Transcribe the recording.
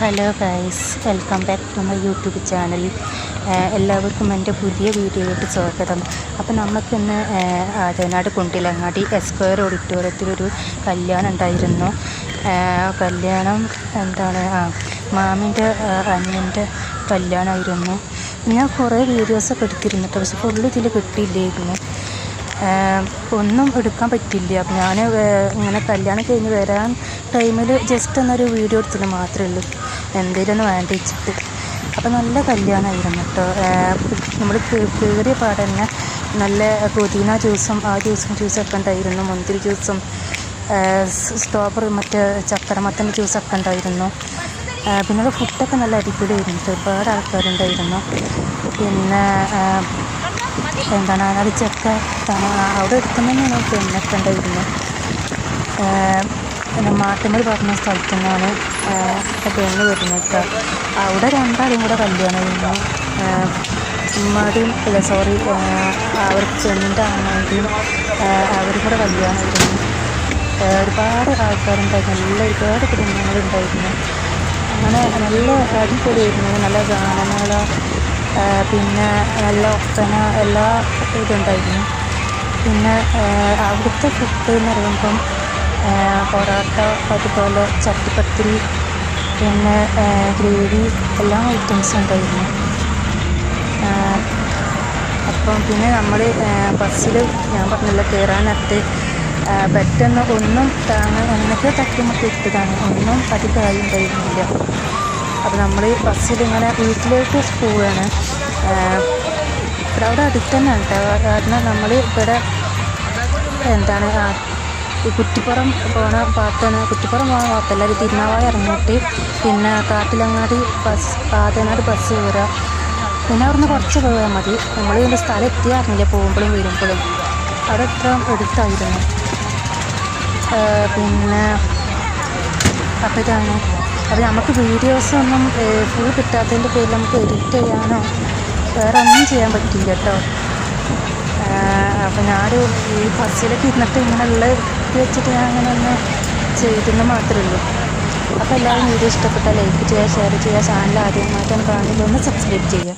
Hello guys, welcome back to my YouTube channel. എല്ലാവർക്കും എൻ്റെ പുതിയ വീഡിയോയിലേക്ക് സ്വാഗതം. അപ്പോൾ നമുക്കിന്ന് ആദനാട് കുണ്ടിലങ്ങാടി എസ്ക്വയർ ഓഡിറ്റോറിയത്തിലൊരു കല്യാണം ഉണ്ടായിരുന്നു. കല്യാണം മാമിൻ്റെ അനിയൻ്റെ കല്യാണമായിരുന്നു. ഞാൻ കുറേ വീഡിയോസൊക്കെ എടുത്തിരുന്നിട്ട് പക്ഷെ ഫുള്ള് ഇതിൽ കിട്ടിയില്ലായിരുന്നു, ഒന്നും എടുക്കാൻ പറ്റില്ല. അപ്പം ഞാൻ ഇങ്ങനെ കല്യാണം കഴിഞ്ഞ് വരാൻ ടൈമിൽ ജസ്റ്റ് എന്നൊരു വീഡിയോ എടുത്തത് മാത്രമേ ഉള്ളൂ, എന്തെങ്കിലും ഒന്ന് വേണ്ടി വെച്ചിട്ട്. അപ്പോൾ നല്ല കല്യാണമായിരുന്നു കേട്ടോ. നമ്മൾ കയറിയ പാടന്നെ നല്ല പുതിന ജ്യൂസും ജ്യൂസൊക്കെ ഉണ്ടായിരുന്നു, മുന്തിരി ജ്യൂസും സ്ട്രോബെറി മറ്റേ ചക്കരമത്തൻ്റെ ജ്യൂസൊക്കെ ഉണ്ടായിരുന്നു. പിന്നെ ഫുഡൊക്കെ നല്ല അടിപൊളിയായിരുന്നു, ഒരുപാട് ആൾക്കാരുണ്ടായിരുന്നു. പിന്നെ അടിച്ചൊക്കെ അവിടെ എടുക്കുന്നതന്നെയാണ് പെണ്ണൊക്കെ ഉണ്ടായിരുന്നു. പിന്നെ മാട്ടുമ്മൽ പറഞ്ഞ സ്ഥലത്തു നിന്നാണ് പെണ്ണ് വരുന്നത് കേട്ടോ. അവിടെ രണ്ടാളും കൂടെ കല്യാണമായിരുന്നു. അവർക്ക് പെണ്ണിൻ്റെ അമ്മയുടെയും അവരും കൂടെ കല്യാണമായിരുന്നു. ഒരുപാട് ആൾക്കാരുണ്ടായിരുന്നു, ഒരുപാട് കുടുംബങ്ങളുണ്ടായിരുന്നു. അങ്ങനെ നല്ല അടിപൊളിയായിരുന്നു. നല്ല ഗാനമേള, പിന്നെ നല്ല ഒപ്പന, എല്ലാ ഇതുണ്ടായിരുന്നു. പിന്നെ അവിടുത്തെ ഫുഡ് എന്ന് പറയുമ്പം പൊറോട്ട, അതുപോലെ ചട്ടിപ്പത്തിരി, പിന്നെ ഗ്രേവി, എല്ലാ ഐറ്റംസും ഉണ്ടായിരുന്നു. അപ്പം പിന്നെ നമ്മൾ ബസ്സിൽ ഞാൻ പറഞ്ഞില്ല കയറാനകത്ത് പെട്ടെന്ന് ഒന്നും എന്നൊക്കെ തട്ടിമുട്ടി ഇട്ടതാണ്, ഒന്നും അധികമായി ഉണ്ടായിരുന്നില്ല. അപ്പോൾ നമ്മൾ ബസ്സിലിങ്ങനെ വീട്ടിലേക്ക് പോവുകയാണ്. ഇവിടെ അടുത്ത് തന്നെ കേട്ടോ. കാരണം നമ്മൾ ഇവിടെ ഈ കുറ്റിപ്പുറം പോണ ഭാഗത്താണ്. കുറ്റിപ്പുറം പോകാൻ ഭാഗത്തല്ല, ഒരു തിരുനാവായ ഇറങ്ങിയിട്ട് പിന്നെ കാട്ടിലങ്ങാടി ആദനാട് ബസ് കയറുക. പിന്നെ അവിടുന്ന് കുറച്ച് പോയാൽ മതി. നമ്മൾ ഇതിൻ്റെ സ്ഥലം എത്തിയാറില്ല, പോകുമ്പോഴും വരുമ്പോഴും അവിടെ എത്ര എടുത്തായിരുന്നു. പിന്നെ അപ്പോൾ ഇതാണ്. അപ്പോൾ നമുക്ക് വീഡിയോസൊന്നും ഫുൾ കിട്ടാത്തതിൻ്റെ പേരിൽ നമുക്ക് എഡിറ്റ് ചെയ്യാനോ വേറെ ഒന്നും ചെയ്യാൻ പറ്റില്ല കേട്ടോ. അപ്പോൾ ഞാനൊരു ഈ ബസ്സിലൊക്കെ ഇരുന്നിട്ട് ഇങ്ങനെയുള്ള വെച്ചിട്ട് ഞാൻ അങ്ങനെ ഒന്ന് ചെയ്തെന്ന് മാത്രമേ ഉള്ളൂ. അപ്പോൾ എല്ലാവരും വീഡിയോ ഇഷ്ടപ്പെട്ടാൽ ലൈക്ക് ചെയ്യുക, ഷെയർ ചെയ്യുക. ചാനൽ ആദ്യമായിട്ടാണ് കാണുന്നത് ഒന്ന് സബ്സ്ക്രൈബ് ചെയ്യുക.